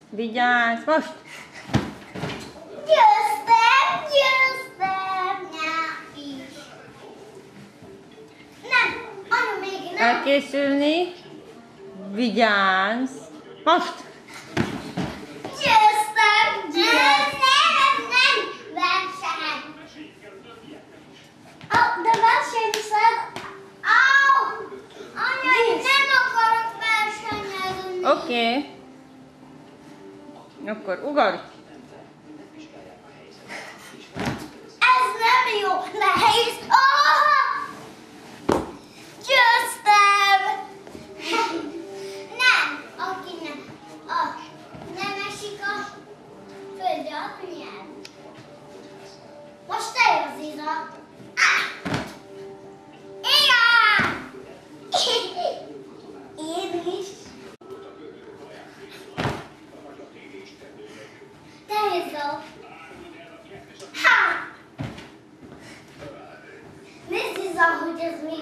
Vigyázz, most! Győztem, nyá is. Nem, anya még nem. Elkészülni. Vigyázz! Most! Győztem, nem, verseny. De versenyszed. Anya, én nem akarok versenyezni. Oké. Akkor ugorj! Ez nem jó, nehéz. Győztem. Nem, aki nem esik a földre, akkor nyer. Most te jössz, Iza. Igen! Én is. Te Iza. Ha! Nézd, Iza, hogy ez mi.